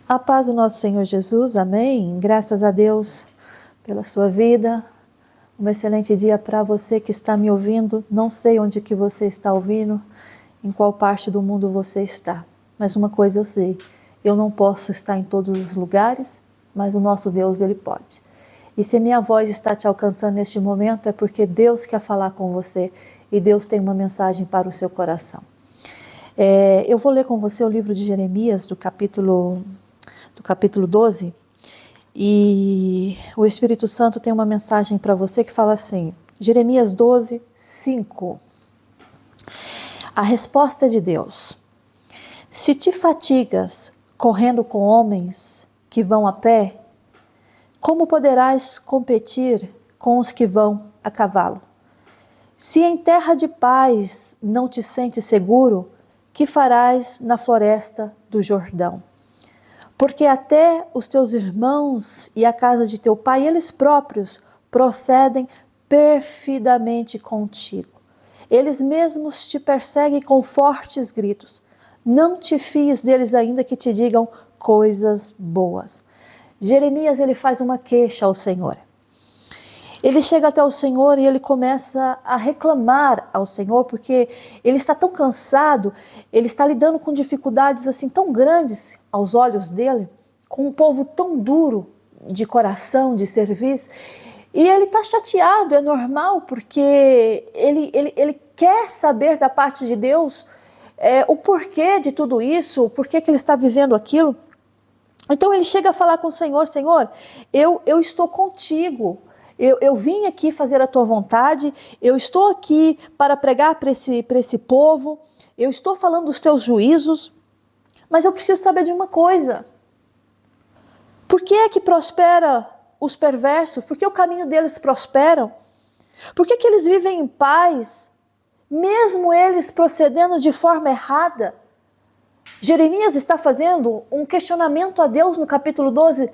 A paz do nosso Senhor Jesus, amém. Graças a Deus pela sua vida. Um excelente dia para você que está me ouvindo. Não sei onde que você está ouvindo, em qual parte do mundo você está. Mas uma coisa eu sei, eu não posso estar em todos os lugares, mas o nosso Deus, Ele pode. E se minha voz está te alcançando neste momento, é porque Deus quer falar com você e Deus tem uma mensagem para o seu coração. Eu vou ler com você o livro de Jeremias, do capítulo 12, e o Espírito Santo tem uma mensagem para você que fala assim, Jeremias 12, 5. A resposta de Deus: se te fatigas correndo com homens que vão a pé, como poderás competir com os que vão a cavalo? Se em terra de paz não te sentes seguro, que farás na floresta do Jordão? Porque até os teus irmãos e a casa de teu pai, eles próprios, procedem perfidamente contigo. Eles mesmos te perseguem com fortes gritos. Não te fies deles ainda que te digam coisas boas. Jeremias, ele faz uma queixa ao Senhor. Ele chega até o Senhor e ele começa a reclamar ao Senhor, porque ele está tão cansado, ele está lidando com dificuldades assim tão grandes aos olhos dele, com um povo tão duro de coração, de serviço, e ele está chateado, é normal, porque ele quer saber da parte de Deus o porquê de tudo isso, o porquê que ele está vivendo aquilo. Então ele chega a falar com o Senhor, Senhor, eu estou contigo, eu vim aqui fazer a tua vontade, eu estou aqui para pregar para esse povo, eu estou falando dos teus juízos, mas eu preciso saber de uma coisa. Por que é que prospera os perversos? Por que o caminho deles prosperam? Por que eles vivem em paz, mesmo eles procedendo de forma errada? Jeremias está fazendo um questionamento a Deus no capítulo 12,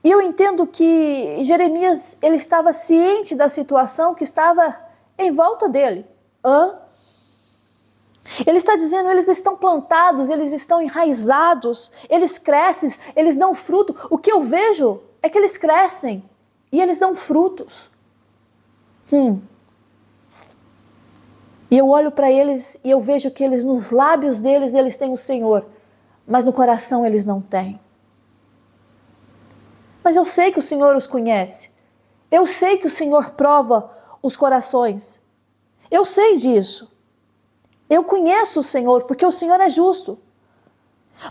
e eu entendo que Jeremias ele estava ciente da situação que estava em volta dele. Ele está dizendo, eles estão plantados, eles estão enraizados, eles crescem, eles dão fruto. O que eu vejo é que eles crescem e eles dão frutos. E eu olho para eles e eu vejo que eles, nos lábios deles, eles têm o Senhor, mas no coração eles não têm. Mas eu sei que o Senhor os conhece. Eu sei que o Senhor prova os corações. Eu sei disso. Eu conheço o Senhor, porque o Senhor é justo.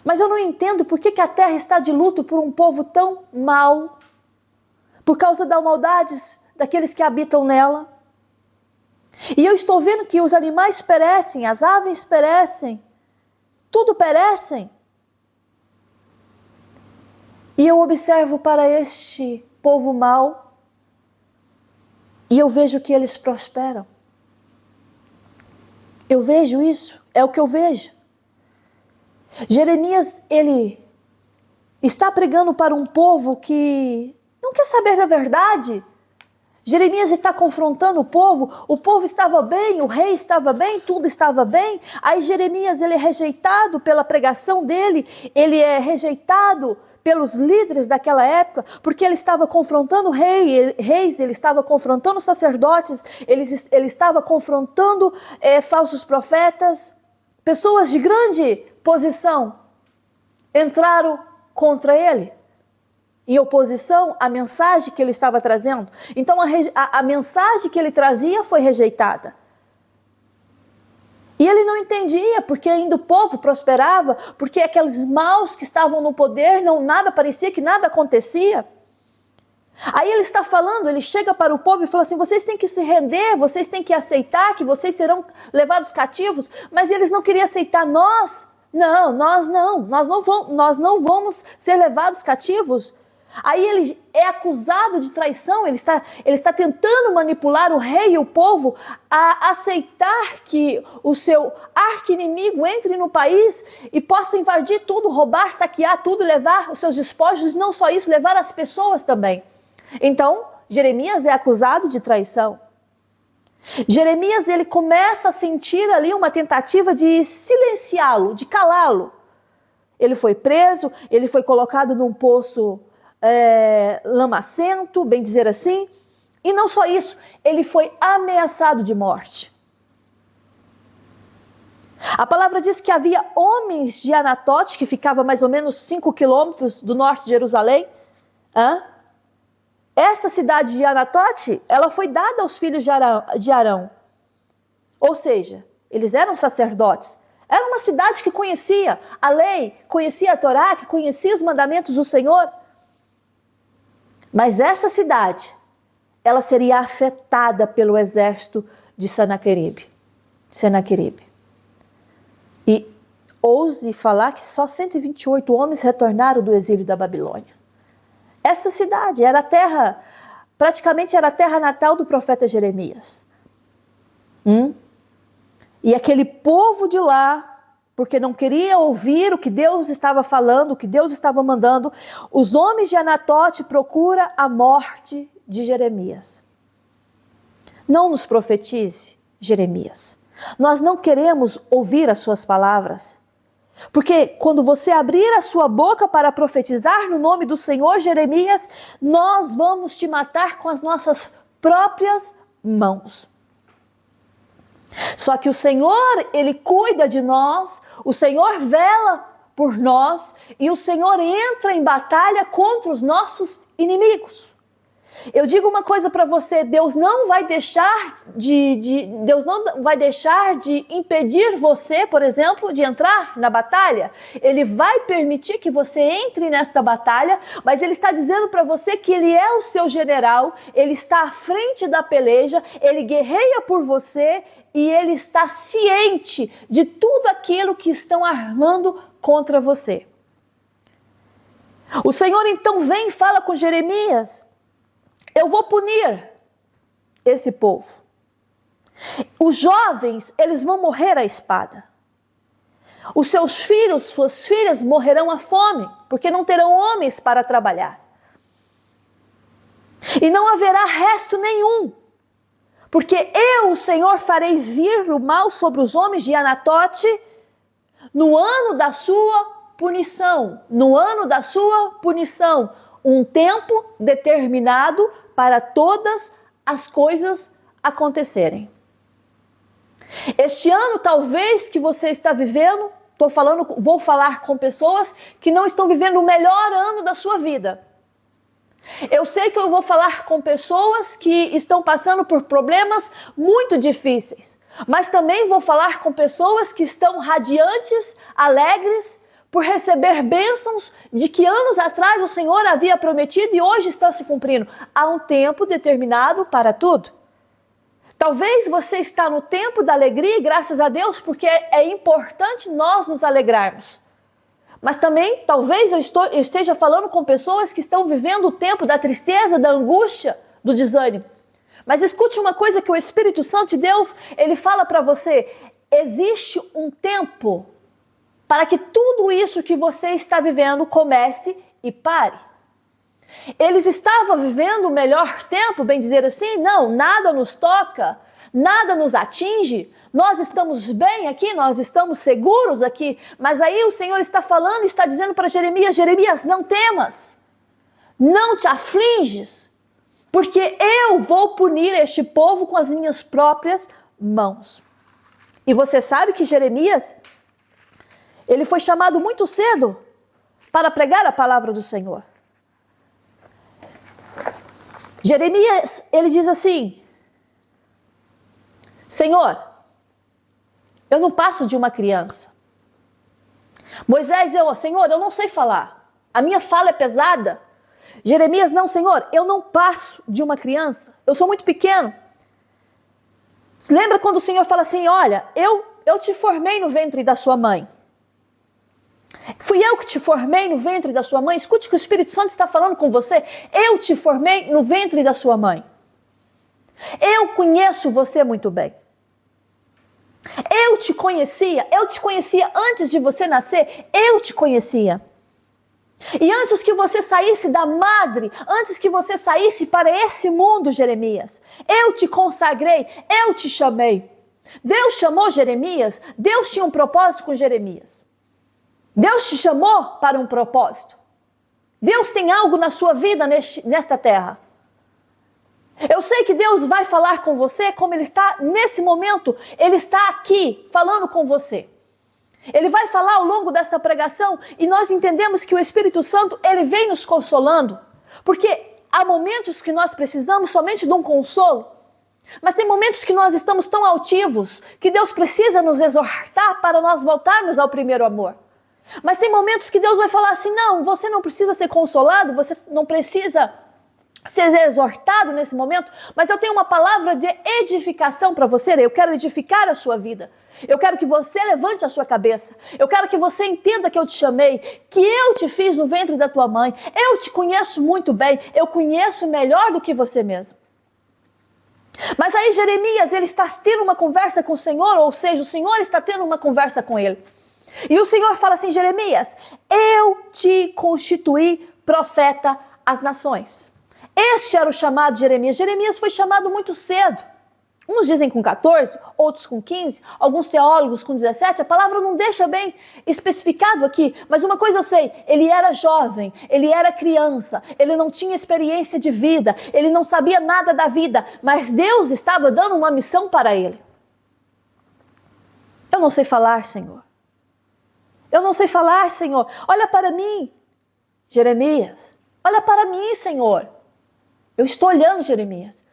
Mas eu não entendo por que a terra está de luto por um povo tão mau, por causa das maldades daqueles que habitam nela. E eu estou vendo que os animais perecem, as aves perecem, tudo perecem. E eu observo para este povo mau e eu vejo que eles prosperam. Eu vejo isso, é o que eu vejo. Jeremias, ele está pregando para um povo que não quer saber da verdade. Jeremias está confrontando o povo estava bem, o rei estava bem, tudo estava bem. Aí Jeremias, ele é rejeitado pela pregação dele, ele é rejeitado pelos líderes daquela época, porque ele estava confrontando reis, ele estava confrontando sacerdotes, ele estava confrontando falsos profetas, pessoas de grande posição entraram contra ele, em oposição à mensagem que ele estava trazendo. Então a mensagem que ele trazia foi rejeitada. E ele não entendia porque ainda o povo prosperava, porque aqueles maus que estavam no poder, parecia que nada acontecia. Aí ele está falando, ele chega para o povo e fala assim, vocês têm que se render, vocês têm que aceitar que vocês serão levados cativos, mas eles não queriam aceitar nós não vamos ser levados cativos. Aí ele é acusado de traição, ele está tentando manipular o rei e o povo a aceitar que o seu arqui-inimigo entre no país e possa invadir tudo, roubar, saquear tudo, levar os seus despojos, e não só isso, levar as pessoas também. Então, Jeremias é acusado de traição. Jeremias, ele começa a sentir ali uma tentativa de silenciá-lo, de calá-lo. ele foi preso, ele foi colocado num poço lamacento, bem dizer assim. E não só isso, ele foi ameaçado de morte. A palavra diz que havia homens de Anatote, que ficava mais ou menos 5 quilômetros do norte de Jerusalém. Essa cidade de Anatote, ela foi dada aos filhos de Arão. Ou seja, eles eram sacerdotes. Era uma cidade que conhecia a lei, conhecia a Torá, que conhecia os mandamentos do Senhor. Mas essa cidade, ela seria afetada pelo exército de Senaqueribe. E ouse falar que só 128 homens retornaram do exílio da Babilônia. Essa cidade era a terra, praticamente era a terra natal do profeta Jeremias. E aquele povo de lá, porque não queria ouvir o que Deus estava falando, o que Deus estava mandando, os homens de Anatote procuram a morte de Jeremias. Não nos profetize, Jeremias. Nós não queremos ouvir as suas palavras. Porque quando você abrir a sua boca para profetizar no nome do Senhor, Jeremias, nós vamos te matar com as nossas próprias mãos. Só que o Senhor, Ele cuida de nós, o Senhor vela por nós e o Senhor entra em batalha contra os nossos inimigos. Eu digo uma coisa para você, Deus não vai deixar de impedir você, por exemplo, de entrar na batalha. Ele vai permitir que você entre nesta batalha, mas Ele está dizendo para você que Ele é o seu general, Ele está à frente da peleja, Ele guerreia por você e Ele está ciente de tudo aquilo que estão armando contra você. O Senhor então vem e fala com Jeremias: eu vou punir esse povo. Os jovens, eles vão morrer à espada. Os seus filhos, suas filhas morrerão à fome, porque não terão homens para trabalhar. E não haverá resto nenhum, porque eu, o Senhor, farei vir o mal sobre os homens de Anatote no ano da sua punição. No ano da sua punição. Um tempo determinado para todas as coisas acontecerem. Este ano, talvez, que você está vivendo, vou falar com pessoas que não estão vivendo o melhor ano da sua vida. Eu sei que eu vou falar com pessoas que estão passando por problemas muito difíceis, mas também vou falar com pessoas que estão radiantes, alegres, por receber bênçãos de que anos atrás o Senhor havia prometido e hoje está se cumprindo. Há um tempo determinado para tudo. Talvez você está no tempo da alegria, graças a Deus, porque é importante nós nos alegrarmos. Mas também, talvez eu esteja falando com pessoas que estão vivendo o tempo da tristeza, da angústia, do desânimo. Mas escute uma coisa que o Espírito Santo de Deus, ele fala para você: existe um tempo para que tudo isso que você está vivendo comece e pare. Eles estavam vivendo o melhor tempo, bem dizer assim? Não, nada nos toca, nada nos atinge, nós estamos bem aqui, nós estamos seguros aqui. Mas aí o Senhor está falando, está dizendo para Jeremias: Jeremias, não temas, não te afliges, porque eu vou punir este povo com as minhas próprias mãos. E você sabe que Jeremias, ele foi chamado muito cedo para pregar a palavra do Senhor. Jeremias, ele diz assim: Senhor, eu não passo de uma criança. Moisés, Senhor, eu não sei falar. A minha fala é pesada. Jeremias, não, Senhor, eu não passo de uma criança. Eu sou muito pequeno. Lembra quando o Senhor fala assim: olha, eu te formei no ventre da sua mãe. Fui eu que te formei no ventre da sua mãe. Escute o que o Espírito Santo está falando com você. Eu te formei no ventre da sua mãe. Eu conheço você muito bem. Eu te conhecia antes de você nascer, eu te conhecia. E antes que você saísse da madre, antes que você saísse para esse mundo, Jeremias, eu te consagrei, eu te chamei. Deus chamou Jeremias, Deus tinha um propósito com Jeremias. Deus te chamou para um propósito. Deus tem algo na sua vida nesta terra. Eu sei que Deus vai falar com você como Ele está nesse momento. Ele está aqui falando com você. Ele vai falar ao longo dessa pregação e nós entendemos que o Espírito Santo, ele vem nos consolando. Porque há momentos que nós precisamos somente de um consolo. Mas tem momentos que nós estamos tão altivos que Deus precisa nos exortar para nós voltarmos ao primeiro amor. Mas tem momentos que Deus vai falar assim, não, você não precisa ser consolado, você não precisa ser exortado nesse momento, mas eu tenho uma palavra de edificação para você, eu quero edificar a sua vida. Eu quero que você levante a sua cabeça. Eu quero que você entenda que eu te chamei, que eu te fiz no ventre da tua mãe. Eu te conheço muito bem, eu conheço melhor do que você mesmo. Mas aí Jeremias, ele está tendo uma conversa com o Senhor, ou seja, o Senhor está tendo uma conversa com ele. E o Senhor fala assim, Jeremias, eu te constituí profeta às nações. Este era o chamado de Jeremias. Jeremias foi chamado muito cedo. Uns dizem com 14, outros com 15, alguns teólogos com 17. A palavra não deixa bem especificado aqui, mas uma coisa eu sei, ele era jovem, ele era criança, ele não tinha experiência de vida, ele não sabia nada da vida, mas Deus estava dando uma missão para ele. Eu não sei falar, Senhor. Eu não sei falar, Senhor. Olha para mim, Jeremias. Olha para mim, Senhor. Eu estou olhando, Jeremias.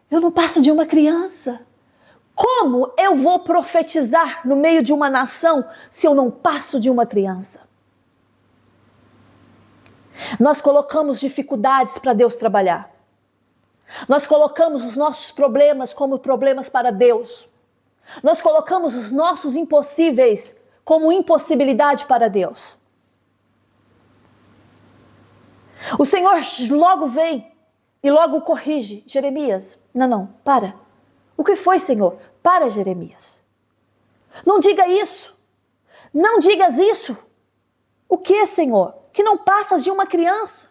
Eu não passo de uma criança. Como eu vou profetizar no meio de uma nação se eu não passo de uma criança? Nós colocamos dificuldades para Deus trabalhar. Nós colocamos os nossos problemas como problemas para Deus. Nós colocamos os nossos impossíveis como impossibilidade para Deus. O Senhor logo vem e logo corrige. Jeremias, não, para. O que foi, Senhor? Para, Jeremias. Não diga isso. Não digas isso. O que, Senhor? Que não passas de uma criança.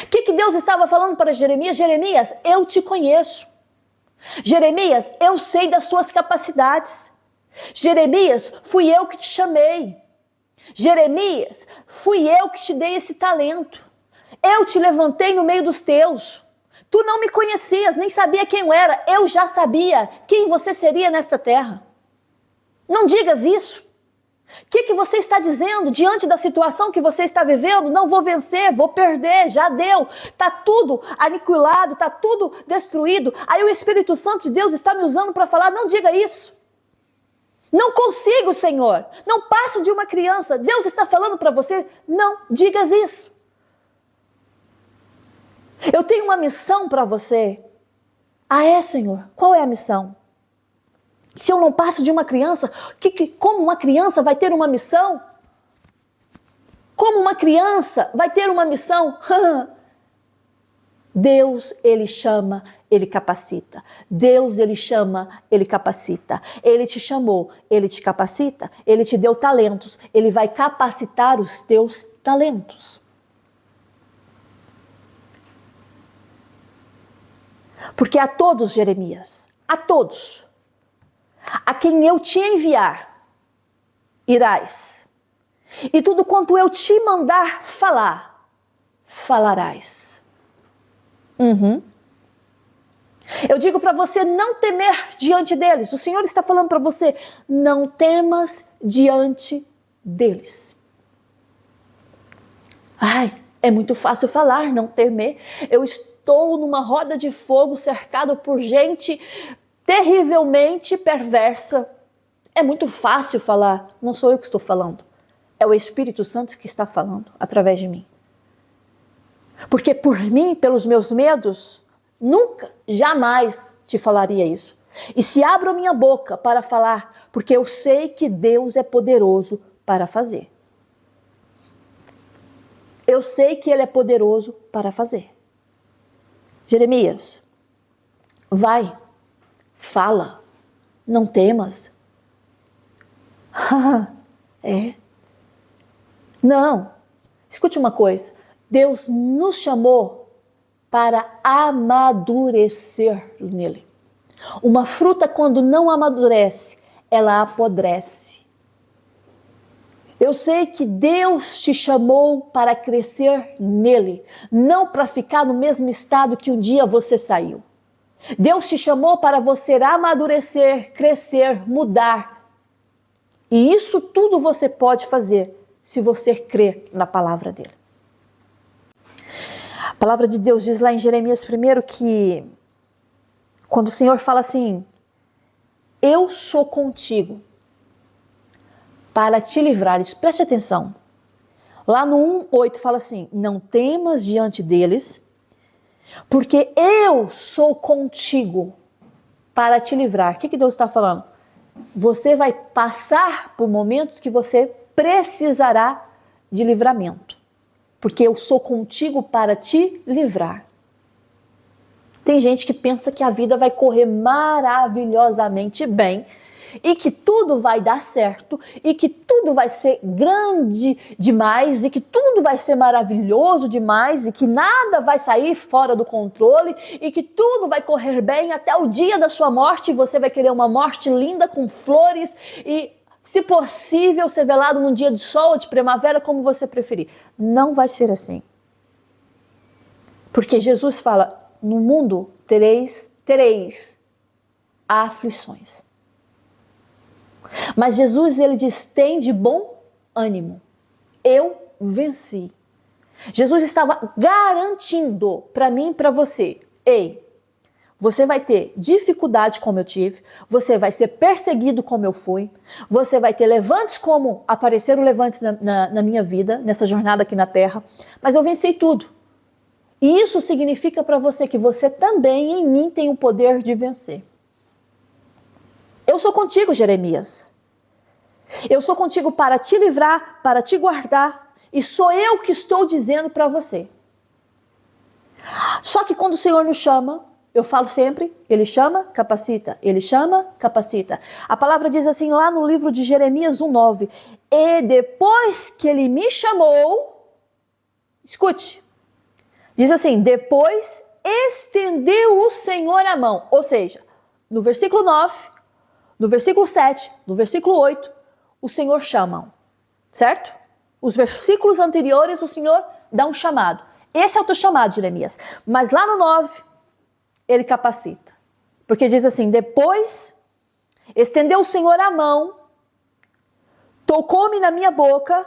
O que Deus estava falando para Jeremias? Jeremias, eu te conheço. Jeremias, eu sei das suas capacidades. Jeremias, fui eu que te chamei. Jeremias, fui eu que te dei esse talento. Eu te levantei no meio dos teus. Tu não me conhecias, nem sabia quem eu era. Eu já sabia quem você seria nesta terra. Não digas isso. O que você está dizendo diante da situação que você está vivendo? Não vou vencer, vou perder, já deu. Está tudo aniquilado, está tudo destruído. Aí o Espírito Santo de Deus está me usando para falar, não diga isso. Não consigo, Senhor. Não passo de uma criança. Deus está falando para você, não digas isso. Eu tenho uma missão para você. Ah, é, Senhor? Qual é a missão? Se eu não passo de uma criança, como uma criança vai ter uma missão? Como uma criança vai ter uma missão? Deus, Ele chama, Ele capacita. Deus, Ele chama, Ele capacita. Ele te chamou, Ele te capacita. Ele te deu talentos, Ele vai capacitar os teus talentos. Porque a todos, Jeremias, a todos, a quem eu te enviar, irás. E tudo quanto eu te mandar falar, falarás. Eu digo para você não temer diante deles. O Senhor está falando para você, não temas diante deles. Ai, é muito fácil falar, não temer. Eu estou numa roda de fogo cercado por gente terrivelmente perversa. É muito fácil falar, não sou eu que estou falando. É o Espírito Santo que está falando através de mim. Porque por mim, pelos meus medos, nunca, jamais te falaria isso. E se abro a minha boca para falar, porque eu sei que Deus é poderoso para fazer. Eu sei que Ele é poderoso para fazer. Jeremias, vai, fala, não temas. É. Não, escute uma coisa. Deus nos chamou para amadurecer nele. Uma fruta, quando não amadurece, ela apodrece. Eu sei que Deus te chamou para crescer nele, não para ficar no mesmo estado que um dia você saiu. Deus te chamou para você amadurecer, crescer, mudar. E isso tudo você pode fazer se você crer na palavra dele. A palavra de Deus diz lá em Jeremias 1 que quando o Senhor fala assim, eu sou contigo para te livrares. Preste atenção. Lá no 1:8 fala assim, não temas diante deles, porque eu sou contigo para te livrar. O que Deus está falando? Você vai passar por momentos que você precisará de livramento. Porque eu sou contigo para te livrar. Tem gente que pensa que a vida vai correr maravilhosamente bem e que tudo vai dar certo e que tudo vai ser grande demais e que tudo vai ser maravilhoso demais e que nada vai sair fora do controle e que tudo vai correr bem até o dia da sua morte e você vai querer uma morte linda com flores e, se possível, ser velado num dia de sol ou de primavera, como você preferir. Não vai ser assim. Porque Jesus fala, no mundo tereis aflições. Mas Jesus, ele diz, tem de bom ânimo. Eu venci. Jesus estava garantindo para mim e para você, ei, você vai ter dificuldade como eu tive, você vai ser perseguido como eu fui, você vai ter levantes como apareceram levantes na minha vida, nessa jornada aqui na terra, mas eu venci tudo. E isso significa para você que você também em mim tem o poder de vencer. Eu sou contigo, Jeremias. Eu sou contigo para te livrar, para te guardar. E sou eu que estou dizendo para você. Só que quando o Senhor nos chama, eu falo sempre, ele chama, capacita. Ele chama, capacita. A palavra diz assim lá no livro de Jeremias 1:9. E depois que ele me chamou, escute. Diz assim, depois estendeu o Senhor a mão. Ou seja, no versículo 9, no versículo 7, no versículo 8, o Senhor chama, certo? Os versículos anteriores, o Senhor dá um chamado. Esse é o teu chamado, Jeremias. Mas lá no 9, ele capacita. Porque diz assim, depois estendeu o Senhor a mão, tocou-me na minha boca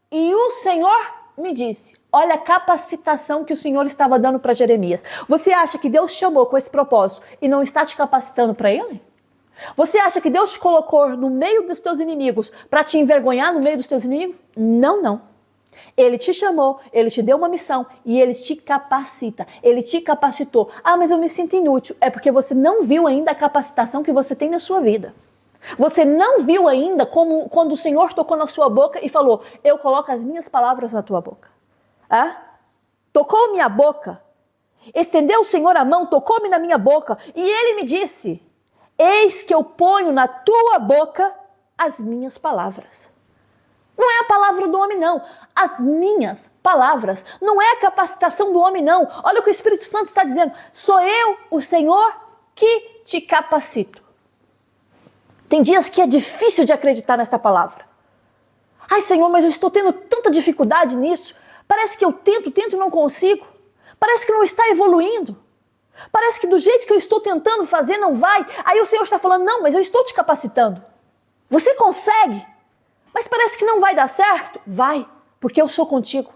e o Senhor me disse, olha a capacitação que o Senhor estava dando para Jeremias. Você acha que Deus te chamou com esse propósito e não está te capacitando para ele? Você acha que Deus te colocou no meio dos teus inimigos para te envergonhar no meio dos teus inimigos? Não, não. Ele te chamou, ele te deu uma missão e ele te capacita, ele te capacitou. Ah, mas eu me sinto inútil. É porque você não viu ainda a capacitação que você tem na sua vida. Você não viu ainda como quando o Senhor tocou na sua boca e falou, eu coloco as minhas palavras na tua boca. Tocou minha boca, estendeu o Senhor a mão, tocou-me na minha boca e ele me disse, eis que eu ponho na tua boca as minhas palavras. Não é a palavra do homem, não. As minhas palavras. Não é a capacitação do homem, não. Olha o que o Espírito Santo está dizendo. Sou eu, o Senhor, que te capacito. Tem dias que é difícil de acreditar nesta palavra. Ai, Senhor, mas eu estou tendo tanta dificuldade nisso. Parece que eu tento e não consigo. Parece que não está evoluindo. Parece que do jeito que eu estou tentando fazer não vai. Aí o Senhor está falando, não, mas eu estou te capacitando. Você consegue. Mas parece que não vai dar certo? Vai, porque eu sou contigo.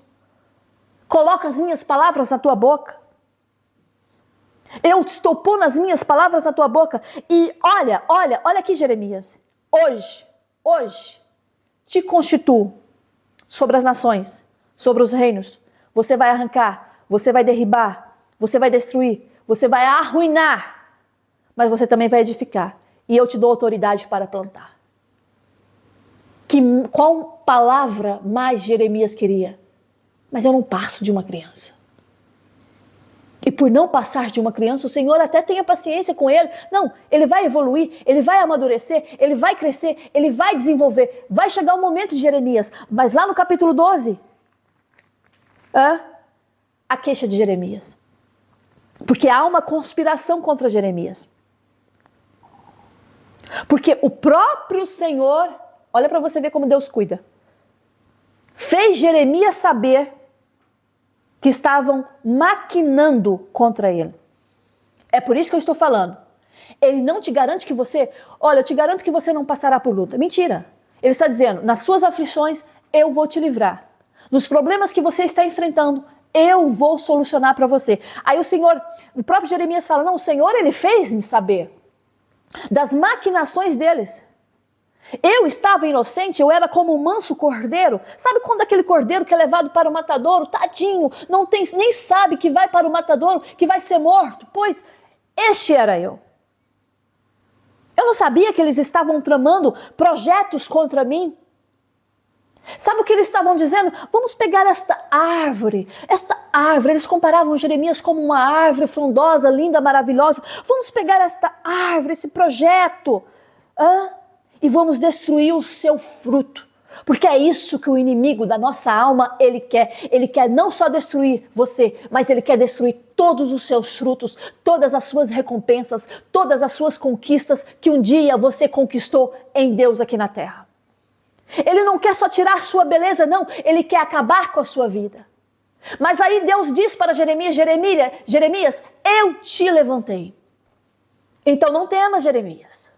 Coloca as minhas palavras na tua boca. Eu estou pondo as minhas palavras na tua boca. E olha aqui, Jeremias. Hoje, te constituo sobre as nações, sobre os reinos. Você vai arrancar, você vai derribar, você vai destruir, você vai arruinar. Mas você também vai edificar. E eu te dou autoridade para plantar. Qual palavra mais Jeremias queria? Mas eu não passo de uma criança. E por não passar de uma criança, o Senhor até tenha paciência com ele. Não, ele vai evoluir, ele vai amadurecer, ele vai crescer, ele vai desenvolver. Vai chegar o momento de Jeremias. Mas lá no capítulo 12, a queixa de Jeremias. Porque há uma conspiração contra Jeremias. Porque o próprio Senhor... Olha para você ver como Deus cuida. fez Jeremias saber que estavam maquinando contra ele. É por isso que eu estou falando. Ele não te garante que você... Olha, eu te garanto que você não passará por luta. Mentira. Ele está dizendo, nas suas aflições, eu vou te livrar. Nos problemas que você está enfrentando, eu vou solucionar para você. Aí o próprio Jeremias fala, não, o Senhor, ele fez-me saber das maquinações deles. Eu estava inocente, eu era como um manso cordeiro. Sabe quando aquele cordeiro que é levado para o matadouro, tadinho, nem sabe que vai para o matadouro, que vai ser morto? Pois, este era eu. Eu não sabia que eles estavam tramando projetos contra mim. Sabe o que eles estavam dizendo? Vamos pegar esta árvore, eles comparavam Jeremias como uma árvore frondosa, linda, maravilhosa. Vamos pegar esta árvore, esse projeto, e vamos destruir o seu fruto. Porque é isso que o inimigo da nossa alma, ele quer. Ele quer não só destruir você, mas ele quer destruir todos os seus frutos, todas as suas recompensas, todas as suas conquistas que um dia você conquistou em Deus aqui na terra. Ele não quer só tirar a sua beleza, não. Ele quer acabar com a sua vida. Mas aí Deus diz para Jeremias, eu te levantei. Então não temas, Jeremias.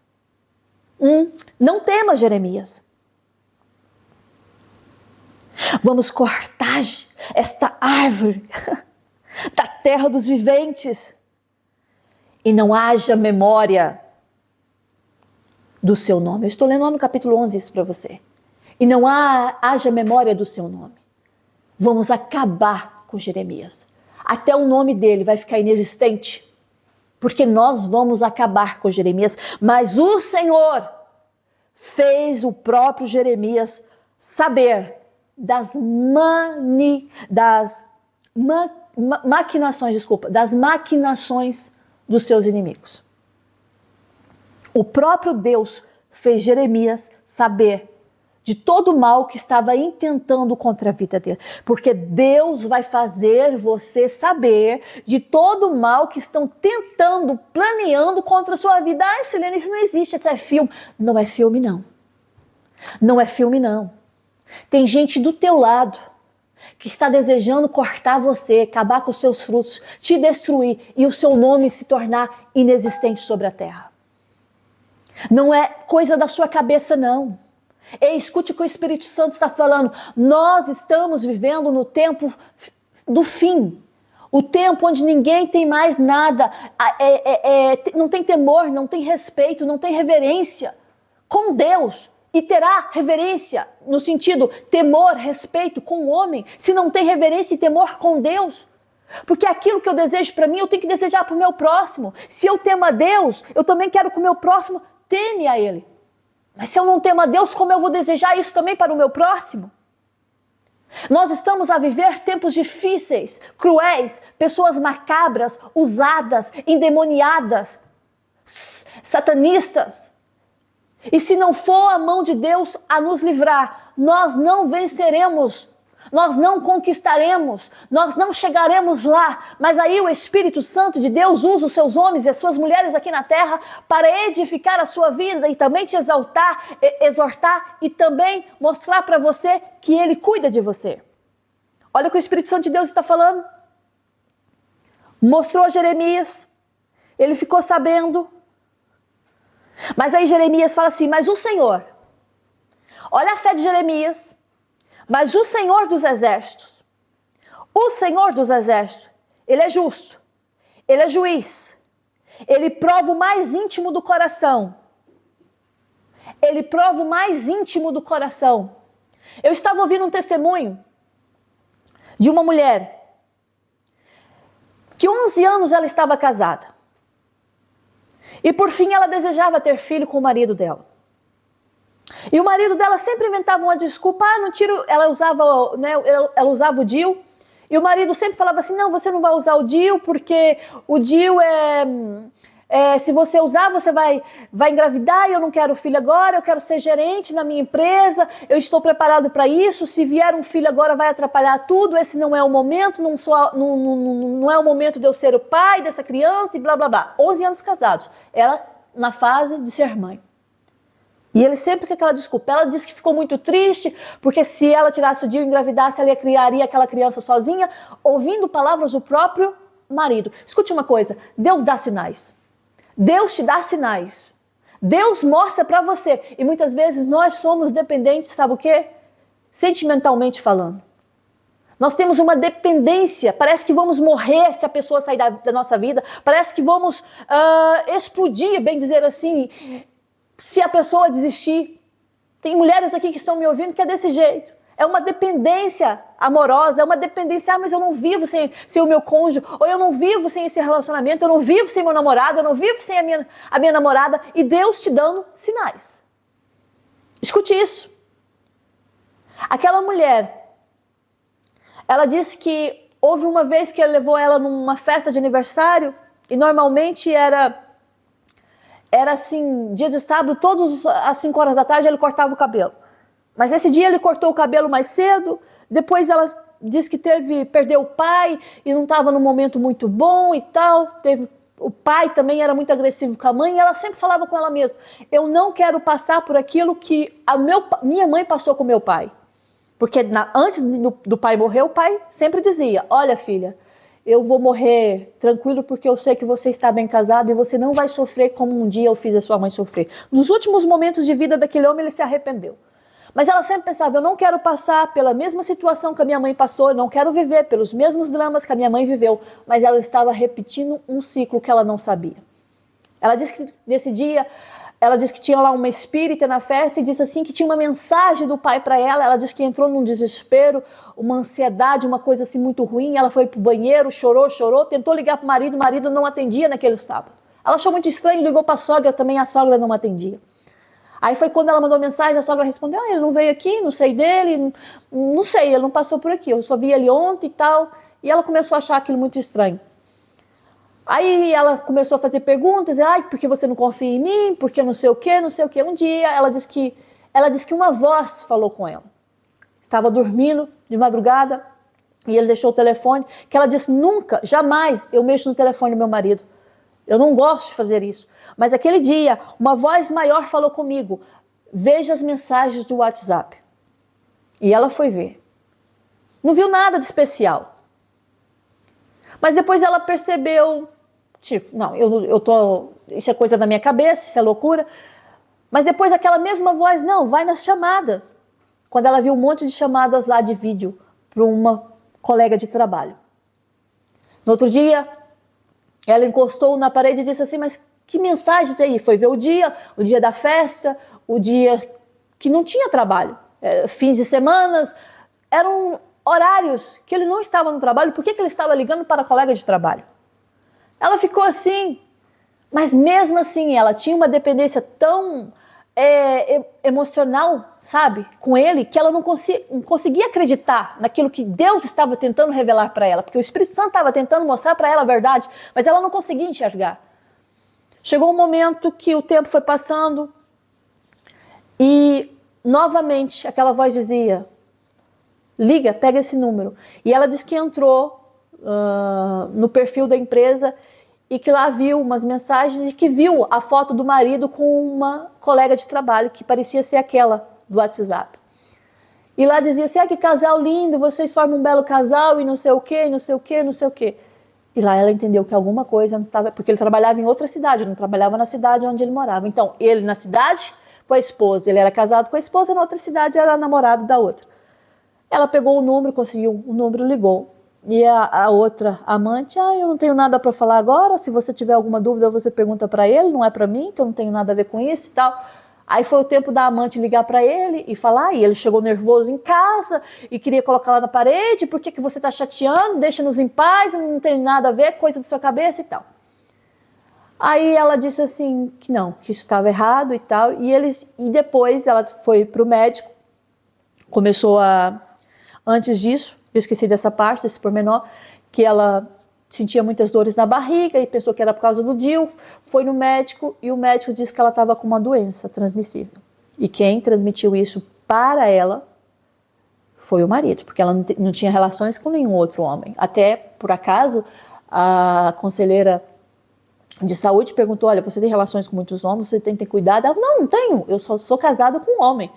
Não temas, Jeremias. Vamos cortar esta árvore da terra dos viventes. E não haja memória do seu nome. Eu estou lendo lá no capítulo 11 isso para você. E não haja memória do seu nome. Vamos acabar com Jeremias. Até o nome dele vai ficar inexistente. Porque nós vamos acabar com Jeremias. Mas o Senhor fez o próprio Jeremias saber das maquinações dos seus inimigos. O próprio Deus fez Jeremias saber de todo o mal que estava intentando contra a vida dele. Porque Deus vai fazer você saber de todo o mal que estão tentando, planeando contra a sua vida. Silene, isso não existe, isso é filme. Não é filme, não. Não é filme, não. Tem gente do teu lado que está desejando cortar você, acabar com os seus frutos, te destruir e o seu nome se tornar inexistente sobre a terra. Não é coisa da sua cabeça, não. Ei, escute o que o Espírito Santo está falando. Nós estamos vivendo no tempo do fim. O tempo onde ninguém tem mais nada. Não tem temor, não tem respeito, não tem reverência com Deus. E terá reverência no sentido temor, respeito com o homem. Se não tem reverência e temor com Deus. Porque aquilo que eu desejo para mim, eu tenho que desejar para o meu próximo. Se eu temo a Deus, eu também quero que o meu próximo teme a Ele. Mas se eu não temo a Deus, como eu vou desejar isso também para o meu próximo? Nós estamos a viver tempos difíceis, cruéis, pessoas macabras, usadas, endemoniadas, satanistas. E se não for a mão de Deus a nos livrar, nós não venceremos, nós não conquistaremos, nós não chegaremos lá. Mas aí o Espírito Santo de Deus usa os seus homens e as suas mulheres aqui na terra para edificar a sua vida e também te exortar e também mostrar para você que Ele cuida de você. Olha o que o Espírito Santo de Deus está falando. Mostrou a Jeremias, ele ficou sabendo. Mas aí Jeremias fala assim, mas o Senhor, olha a fé de Jeremias, mas o Senhor dos exércitos, Ele é justo, Ele é juiz, Ele prova o mais íntimo do coração. Eu estava ouvindo um testemunho de uma mulher que 11 anos ela estava casada. E por fim ela desejava ter filho com o marido dela. E o marido dela sempre inventava uma desculpa, ela usava o DIU, e o marido sempre falava assim, não, você não vai usar o DIU, porque o DIU se você usar, você vai engravidar, e eu não quero filho agora, eu quero ser gerente na minha empresa, eu estou preparado para isso, se vier um filho agora vai atrapalhar tudo, esse não é o momento, não é o momento de eu ser o pai dessa criança, e blá blá blá. 11 anos casados, ela na fase de ser mãe. E ele sempre com aquela desculpa. Ela disse que ficou muito triste, porque se ela tirasse o DIU e engravidasse, ela criaria aquela criança sozinha, ouvindo palavras do próprio marido. Escute uma coisa, Deus dá sinais. Deus te dá sinais. Deus mostra para você. E muitas vezes nós somos dependentes, sabe o quê? Sentimentalmente falando. Nós temos uma dependência, parece que vamos morrer se a pessoa sair da nossa vida, parece que vamos explodir, bem dizer assim, se a pessoa desistir. Tem mulheres aqui que estão me ouvindo que é desse jeito. É uma dependência amorosa, é uma dependência, mas eu não vivo sem o meu cônjuge, ou eu não vivo sem esse relacionamento, eu não vivo sem meu namorado, eu não vivo sem a minha namorada, e Deus te dando sinais. Escute isso. Aquela mulher, ela disse que houve uma vez que ele levou ela numa festa de aniversário, e normalmente era assim, dia de sábado, todas as 5 horas da tarde ele cortava o cabelo. Mas esse dia ele cortou o cabelo mais cedo, depois ela disse que perdeu o pai e não estava num momento muito bom e tal. O pai também era muito agressivo com a mãe e ela sempre falava com ela mesma, eu não quero passar por aquilo que minha mãe passou com meu pai. Porque antes do pai morrer, o pai sempre dizia, olha filha, eu vou morrer tranquilo porque eu sei que você está bem casado e você não vai sofrer como um dia eu fiz a sua mãe sofrer. Nos últimos momentos de vida daquele homem, ele se arrependeu. Mas ela sempre pensava, eu não quero passar pela mesma situação que a minha mãe passou, eu não quero viver pelos mesmos dramas que a minha mãe viveu. Mas ela estava repetindo um ciclo que ela não sabia. Ela disse que nesse dia, ela disse que tinha lá uma espírita na festa e disse assim que tinha uma mensagem do pai para ela. Ela disse que entrou num desespero, uma ansiedade, uma coisa assim muito ruim. Ela foi pro banheiro, chorou, tentou ligar pro marido, o marido não atendia naquele sábado. Ela achou muito estranho, ligou para a sogra também, a sogra não atendia. Aí foi quando ela mandou mensagem, a sogra respondeu, ele não veio aqui, não sei dele, não sei, ele não passou por aqui, eu só vi ele ontem e tal. E ela começou a achar aquilo muito estranho. Aí ela começou a fazer perguntas, por que você não confia em mim, porque não sei o quê, não sei o quê. Um dia ela disse que uma voz falou com ela. Estava dormindo de madrugada e ele deixou o telefone, que ela disse, nunca, jamais eu mexo no telefone do meu marido. Eu não gosto de fazer isso. Mas aquele dia, uma voz maior falou comigo, veja as mensagens do WhatsApp. E ela foi ver. Não viu nada de especial. Mas depois ela percebeu, tipo, não, isso é coisa da minha cabeça, isso é loucura. Mas depois aquela mesma voz, não, vai nas chamadas. Quando ela viu um monte de chamadas lá de vídeo para uma colega de trabalho. No outro dia, ela encostou na parede e disse assim, mas que mensagens aí? Foi ver o dia da festa, o dia que não tinha trabalho. Fins de semanas, eram horários que ele não estava no trabalho. Por que ele estava ligando para a colega de trabalho? Ela ficou assim, mas mesmo assim ela tinha uma dependência tão emocional, sabe, com ele, que ela não conseguia acreditar naquilo que Deus estava tentando revelar para ela, porque o Espírito Santo estava tentando mostrar para ela a verdade, mas ela não conseguia enxergar. Chegou um momento que o tempo foi passando e novamente aquela voz dizia, liga, pega esse número. E ela disse que entrou no perfil da empresa e que lá viu umas mensagens e que viu a foto do marido com uma colega de trabalho que parecia ser aquela do WhatsApp. E lá dizia assim, que casal lindo, vocês formam um belo casal e não sei o quê, não sei o quê, não sei o quê. E lá ela entendeu que alguma coisa não estava, porque ele trabalhava em outra cidade, não trabalhava na cidade onde ele morava. Então, ele na cidade com a esposa, ele era casado com a esposa, na outra cidade era namorado da outra. Ela pegou o número, conseguiu o número, ligou. E a outra amante, eu não tenho nada para falar agora, se você tiver alguma dúvida você pergunta para ele, não é para mim, que eu não tenho nada a ver com isso e tal. Aí foi o tempo da amante ligar para ele e falar, e ele chegou nervoso em casa e queria colocar lá na parede, por que você está chateando, deixa-nos em paz, não tem nada a ver, coisa da sua cabeça e tal. Aí ela disse assim, que não, que isso estava errado e tal, e depois ela foi para o médico, começou antes disso, eu esqueci dessa parte, desse pormenor, que ela sentia muitas dores na barriga e pensou que era por causa do DIU, foi no médico e o médico disse que ela estava com uma doença transmissível. E quem transmitiu isso para ela foi o marido, porque ela não tinha relações com nenhum outro homem. Até, por acaso, a conselheira de saúde, perguntou, olha, você tem relações com muitos homens, você tem que ter cuidado? Ela, não, não tenho, eu só sou casada com um homem.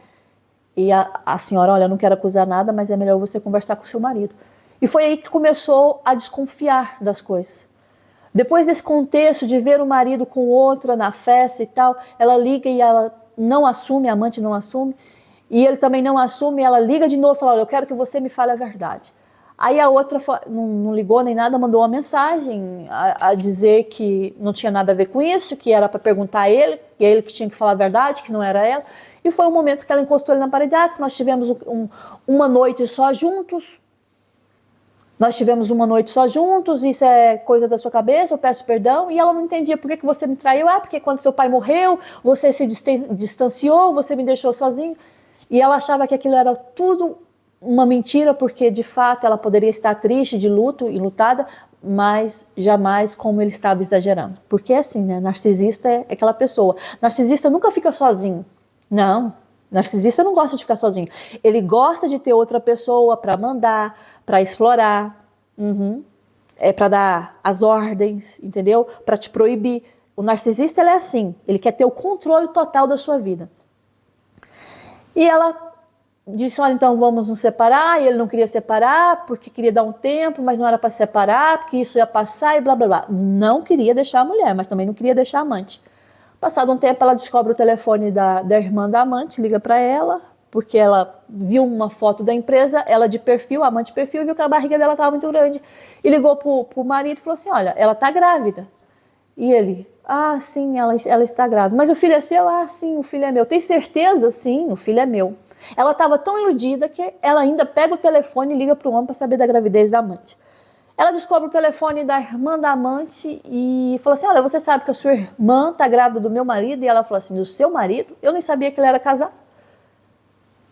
E a senhora, olha, eu não quero acusar nada, mas é melhor você conversar com seu marido. E foi aí que começou a desconfiar das coisas. Depois desse contexto de ver o marido com outra na festa e tal, ela liga e ela não assume, a amante não assume, e ele também não assume, ela liga de novo e fala, olha, eu quero que você me fale a verdade. Aí a outra não ligou nem nada, mandou uma mensagem a dizer que não tinha nada a ver com isso, que era para perguntar a ele, e é ele que tinha que falar a verdade, que não era ela. E foi um momento que ela encostou ele na parede, que nós tivemos uma noite só juntos, isso é coisa da sua cabeça, eu peço perdão. E ela não entendia por que você me traiu. Porque quando seu pai morreu, você se distanciou, você me deixou sozinho. E ela achava que aquilo era tudo uma mentira, porque de fato ela poderia estar triste, de luto, enlutada, mas jamais como ele estava exagerando. Porque é assim, né? Narcisista é aquela pessoa. Narcisista nunca fica sozinho. Não. Narcisista não gosta de ficar sozinho. Ele gosta de ter outra pessoa para mandar, para explorar, para dar as ordens, entendeu? Para te proibir. O narcisista, ele é assim. Ele quer ter o controle total da sua vida. E ela disse, olha, então vamos nos separar. E ele não queria separar porque queria dar um tempo, mas não era para separar, porque isso ia passar e blá, blá, blá. Não queria deixar a mulher, mas também não queria deixar a amante. Passado um tempo, ela descobre o telefone da irmã da amante, liga para ela, porque ela viu uma foto da empresa, ela de perfil, a amante de perfil, viu que a barriga dela estava muito grande. E ligou pro marido e falou assim, olha, ela está grávida. E ele, sim, ela está grávida. Mas o filho é seu? Sim, o filho é meu. Tem certeza? Sim, o filho é meu. Ela estava tão iludida que ela ainda pega o telefone e liga para o homem para saber da gravidez da amante. Ela descobre o telefone da irmã da amante e falou assim, olha, você sabe que a sua irmã está grávida do meu marido? E ela falou assim, do seu marido? Eu nem sabia que ele era casado.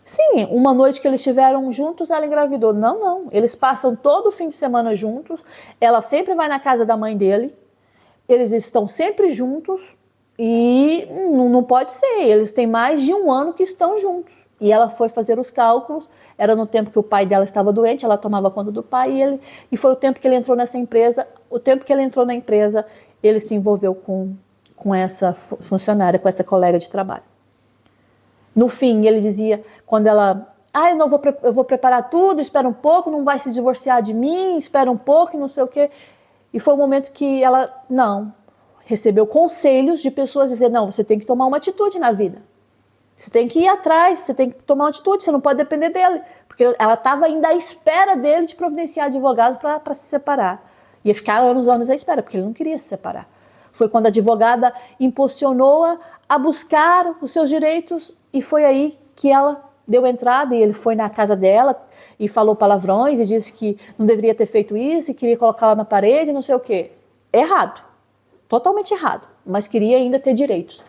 Sim, uma noite que eles estiveram juntos, ela engravidou. Não, eles passam todo o fim de semana juntos, ela sempre vai na casa da mãe dele, eles estão sempre juntos e não pode ser, eles têm mais de 1 ano que estão juntos. E ela foi fazer os cálculos, era no tempo que o pai dela estava doente, ela tomava conta do pai, e foi o tempo que ele entrou nessa empresa, ele se envolveu com essa funcionária, com essa colega de trabalho. No fim, ele dizia, quando ela, eu vou preparar tudo, espera um pouco, não vai se divorciar de mim, espera um pouco, e não sei o quê. E foi um momento que ela, recebeu conselhos de pessoas dizendo, não, você tem que tomar uma atitude na vida. Você tem que ir atrás, você tem que tomar uma atitude, você não pode depender dele. Porque ela estava ainda à espera dele de providenciar advogado para se separar. Ia ficar anos à espera, porque ele não queria se separar. Foi quando a advogada impulsionou-a a buscar os seus direitos e foi aí que ela deu entrada e ele foi na casa dela e falou palavrões e disse que não deveria ter feito isso e queria colocá-la na parede, não sei o quê. Errado, totalmente errado, mas queria ainda ter direitos.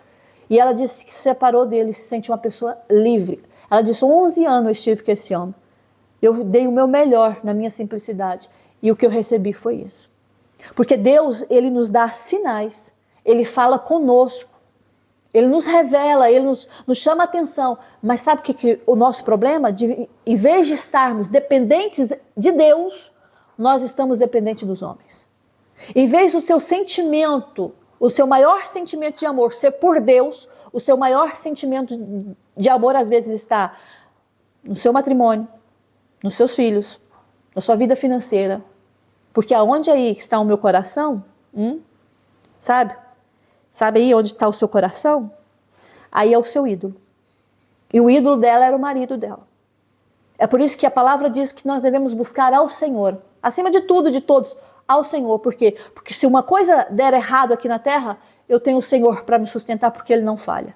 E ela disse que se separou dele, se sente uma pessoa livre. Ela disse, 11 anos eu estive com esse homem. Eu dei o meu melhor na minha simplicidade. E o que eu recebi foi isso. Porque Deus, ele nos dá sinais. Ele fala conosco. Ele nos revela, ele nos chama a atenção. Mas sabe que o nosso problema? Em vez de estarmos dependentes de Deus, nós estamos dependentes dos homens. Em vez do seu sentimento, o seu maior sentimento de amor ser por Deus, o seu maior sentimento de amor às vezes está no seu matrimônio, nos seus filhos, na sua vida financeira. Porque aonde aí está o meu coração, sabe? Sabe aí onde está o seu coração? Aí é o seu ídolo. E o ídolo dela era o marido dela. É por isso que a palavra diz que nós devemos buscar ao Senhor, acima de tudo, de todos, ao Senhor. Por quê? Porque se uma coisa der errado aqui na terra, eu tenho o Senhor para me sustentar, porque Ele não falha.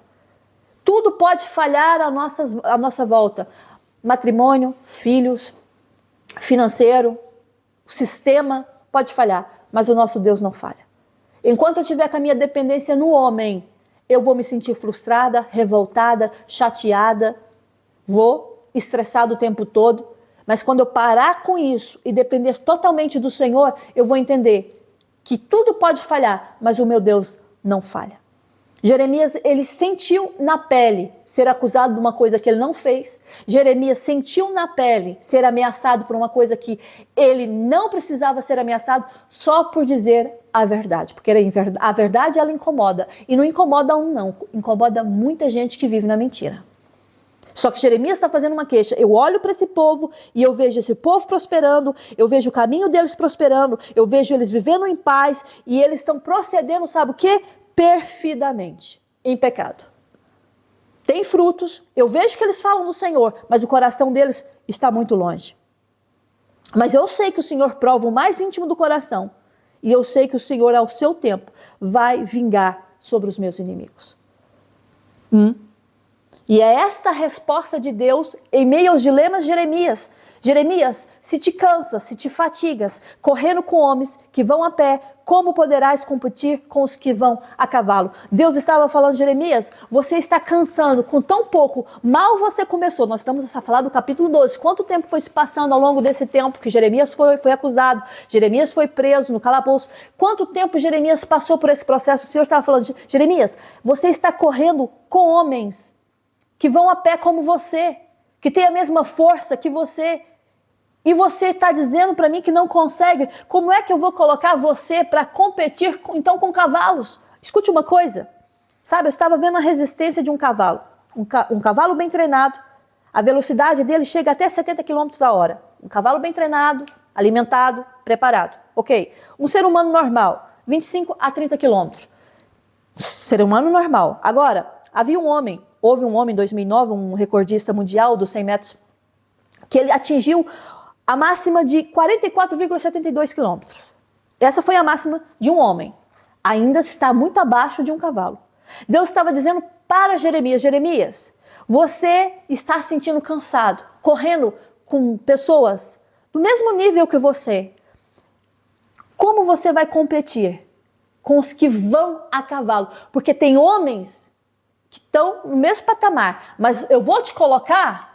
Tudo pode falhar à nossa volta. Matrimônio, filhos, financeiro, o sistema pode falhar, mas o nosso Deus não falha. Enquanto eu tiver com a minha dependência no homem, eu vou me sentir frustrada, revoltada, chateada, vou estressada o tempo todo. Mas quando eu parar com isso e depender totalmente do Senhor, eu vou entender que tudo pode falhar, mas o meu Deus não falha. Jeremias, ele sentiu na pele ser acusado de uma coisa que ele não fez. Jeremias sentiu na pele ser ameaçado por uma coisa que ele não precisava ser ameaçado só por dizer a verdade. Porque a verdade, ela incomoda. E não incomoda um, não. Incomoda muita gente que vive na mentira. Só que Jeremias está fazendo uma queixa. Eu olho para esse povo e eu vejo esse povo prosperando, eu vejo o caminho deles prosperando, eu vejo eles vivendo em paz e eles estão procedendo, sabe o quê? Perfidamente, em pecado. Tem frutos, eu vejo que eles falam do Senhor, mas o coração deles está muito longe. Mas eu sei que o Senhor prova o mais íntimo do coração. E eu sei que o Senhor, ao seu tempo, vai vingar sobre os meus inimigos. E é esta a resposta de Deus em meio aos dilemas de Jeremias. Jeremias, se te cansas, se te fatigas, correndo com homens que vão a pé, como poderás competir com os que vão a cavalo? Deus estava falando, Jeremias, você está cansando com tão pouco, mal você começou. Nós estamos a falar do capítulo 12. Quanto tempo foi se passando ao longo desse tempo que Jeremias foi acusado, Jeremias foi preso no calabouço? Quanto tempo Jeremias passou por esse processo? O Senhor estava falando, Jeremias, você está correndo com homens que vão a pé como você, que tem a mesma força que você, e você está dizendo para mim que não consegue. Como é que eu vou colocar você para competir então com cavalos? Escute uma coisa, sabe, eu estava vendo a resistência de um cavalo, um cavalo bem treinado, a velocidade dele chega até 70 km a hora, um cavalo bem treinado, alimentado, preparado, ok. Um ser humano normal, 25 a 30 km, ser humano normal. Agora, houve um homem em 2009, um recordista mundial dos 100 metros, que ele atingiu a máxima de 44,72 km. Essa foi a máxima de um homem. Ainda está muito abaixo de um cavalo. Deus estava dizendo para Jeremias, Jeremias, você está se sentindo cansado, correndo com pessoas do mesmo nível que você. Como você vai competir com os que vão a cavalo? Porque tem homens que estão no mesmo patamar, mas eu vou te colocar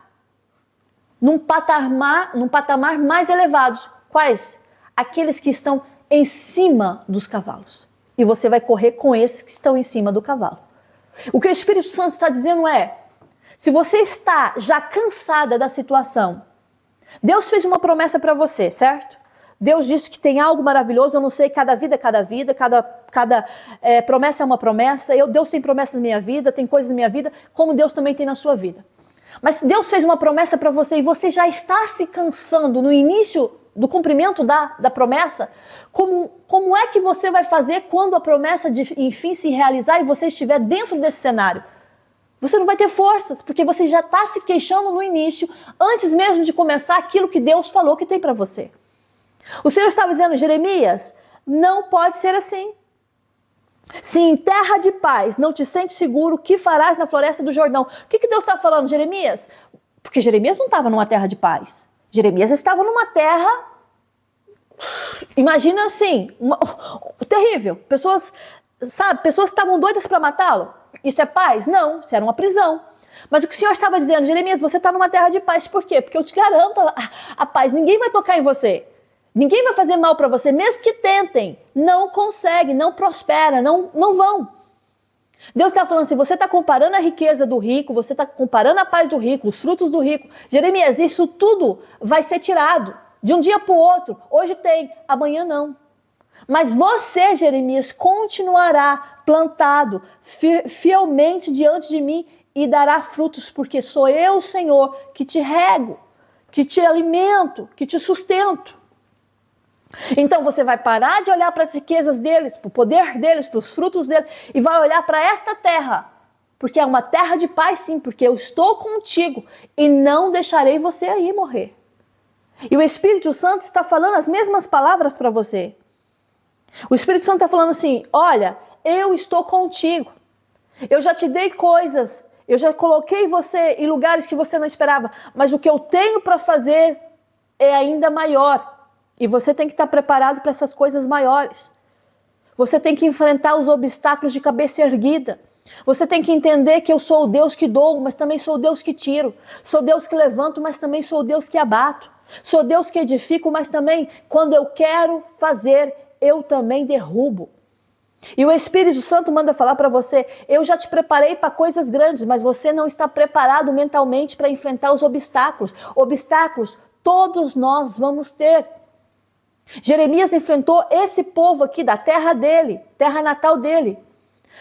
num patamar mais elevado. Quais? Aqueles que estão em cima dos cavalos. E você vai correr com esses que estão em cima do cavalo. O que o Espírito Santo está dizendo é, se você está já cansada da situação, Deus fez uma promessa para você, certo? Deus disse que tem algo maravilhoso, eu não sei, cada vida é cada vida, cada promessa é uma promessa. Deus tem promessa na minha vida, tem coisas na minha vida, como Deus também tem na sua vida. Mas Deus fez uma promessa para você e você já está se cansando no início do cumprimento da promessa. Como é que você vai fazer quando a promessa enfim se realizar e você estiver dentro desse cenário? Você não vai ter forças, porque você já está se queixando no início, antes mesmo de começar aquilo que Deus falou que tem para você. O Senhor estava dizendo, Jeremias, não pode ser assim. Se em terra de paz não te sente seguro, o que farás na floresta do Jordão? O que Deus está falando, Jeremias? Porque Jeremias não estava numa terra de paz. Jeremias estava numa terra, imagina assim, terrível. Pessoas estavam doidas para matá-lo. Isso é paz? Não, isso era uma prisão. Mas o que o Senhor estava dizendo, Jeremias, você está numa terra de paz. Por quê? Porque eu te garanto a paz. Ninguém vai tocar em você. Ninguém vai fazer mal para você, mesmo que tentem. Não consegue, não prospera, não vão. Deus está falando assim, você está comparando a riqueza do rico, você está comparando a paz do rico, os frutos do rico. Jeremias, isso tudo vai ser tirado de um dia para o outro. Hoje tem, amanhã não. Mas você, Jeremias, continuará plantado fielmente diante de mim e dará frutos, porque sou eu, Senhor, que te rego, que te alimento, que te sustento. Então você vai parar de olhar para as riquezas deles, para o poder deles, para os frutos deles, e vai olhar para esta terra, porque é uma terra de paz sim, porque eu estou contigo e não deixarei você aí morrer. E o Espírito Santo está falando as mesmas palavras para você. O Espírito Santo está falando assim, olha, eu estou contigo, eu já te dei coisas, eu já coloquei você em lugares que você não esperava, mas o que eu tenho para fazer é ainda maior. E você tem que estar preparado para essas coisas maiores. Você tem que enfrentar os obstáculos de cabeça erguida. Você tem que entender que eu sou o Deus que dou, mas também sou o Deus que tiro. Sou Deus que levanto, mas também sou o Deus que abato. Sou Deus que edifico, mas também, quando eu quero fazer, eu também derrubo. E o Espírito Santo manda falar para você, eu já te preparei para coisas grandes, mas você não está preparado mentalmente para enfrentar os obstáculos. Obstáculos todos nós vamos ter. Jeremias enfrentou esse povo aqui da terra dele, terra natal dele.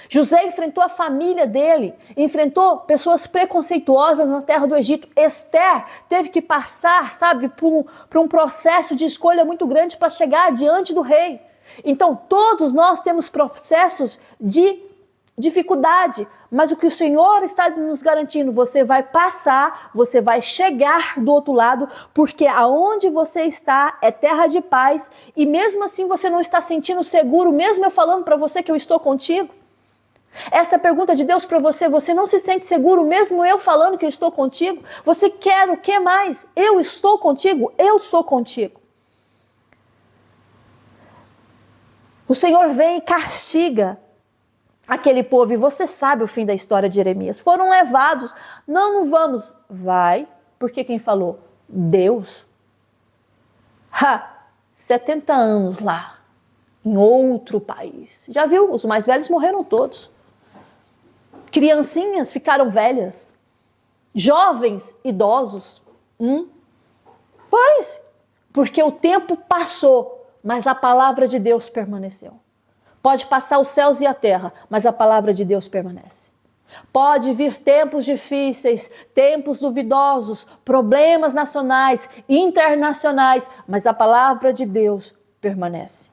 José enfrentou a família dele, enfrentou pessoas preconceituosas na terra do Egito. Esther teve que passar, sabe, por um processo de escolha muito grande para chegar diante do rei. Então, todos nós temos processos de dificuldade, mas o que o Senhor está nos garantindo, você vai passar, você vai chegar do outro lado, porque aonde você está é terra de paz, e mesmo assim você não está sentindo seguro, mesmo eu falando para você que eu estou contigo. Essa é a pergunta de Deus para você, você não se sente seguro mesmo eu falando que eu estou contigo? Você quer o que mais? Eu estou contigo, eu sou contigo. O Senhor vem e castiga aquele povo, e você sabe o fim da história de Jeremias. Foram levados, não vamos. Vai, porque quem falou? Deus. 70 anos lá, em outro país. Já viu? Os mais velhos morreram todos. Criancinhas ficaram velhas. Jovens, idosos. Pois, porque o tempo passou, mas a palavra de Deus permaneceu. Pode passar os céus e a terra, mas a palavra de Deus permanece. Pode vir tempos difíceis, tempos duvidosos, problemas nacionais, internacionais, mas a palavra de Deus permanece.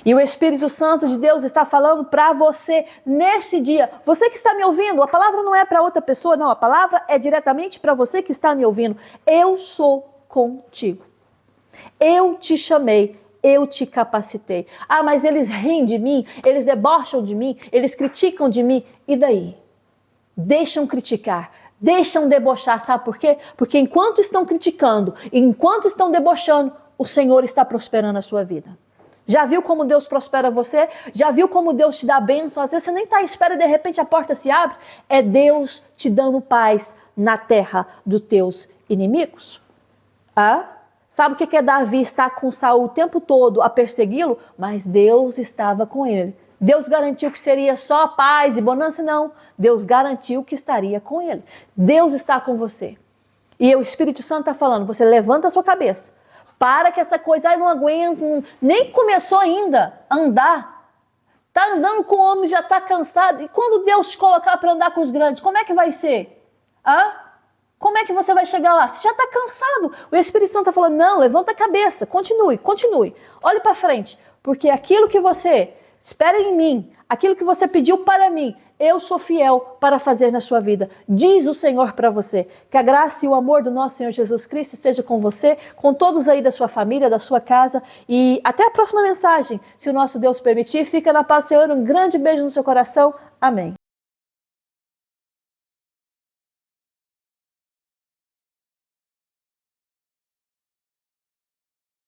E o Espírito Santo de Deus está falando para você nesse dia. Você que está me ouvindo, a palavra não é para outra pessoa, não. A palavra é diretamente para você que está me ouvindo. Eu sou contigo. Eu te chamei. Eu te capacitei. Mas eles riem de mim, eles debocham de mim, eles criticam de mim. E daí? Deixam criticar, deixam debochar. Sabe por quê? Porque enquanto estão criticando, enquanto estão debochando, o Senhor está prosperando a sua vida. Já viu como Deus prospera você? Já viu como Deus te dá bênção? Às vezes você nem está à espera, de repente a porta se abre. É Deus te dando paz na terra dos teus inimigos. Sabe o que é Davi estar com Saul o tempo todo a persegui-lo? Mas Deus estava com ele. Deus garantiu que seria só paz e bonança? Não. Deus garantiu que estaria com ele. Deus está com você. E o Espírito Santo está falando, você levanta a sua cabeça. Para que essa coisa, eu não aguento, nem começou ainda a andar. Está andando com o homem, já está cansado. E quando Deus te colocar para andar com os grandes, como é que vai ser? Como é que você vai chegar lá? Você já está cansado. O Espírito Santo está falando, não, levanta a cabeça, continue. Olhe para frente, porque aquilo que você espera em mim, aquilo que você pediu para mim, eu sou fiel para fazer na sua vida. Diz o Senhor para você. Que a graça e o amor do nosso Senhor Jesus Cristo esteja com você, com todos aí da sua família, da sua casa. E até a próxima mensagem, se o nosso Deus permitir. Fica na paz do Senhor. Um grande beijo no seu coração. Amém.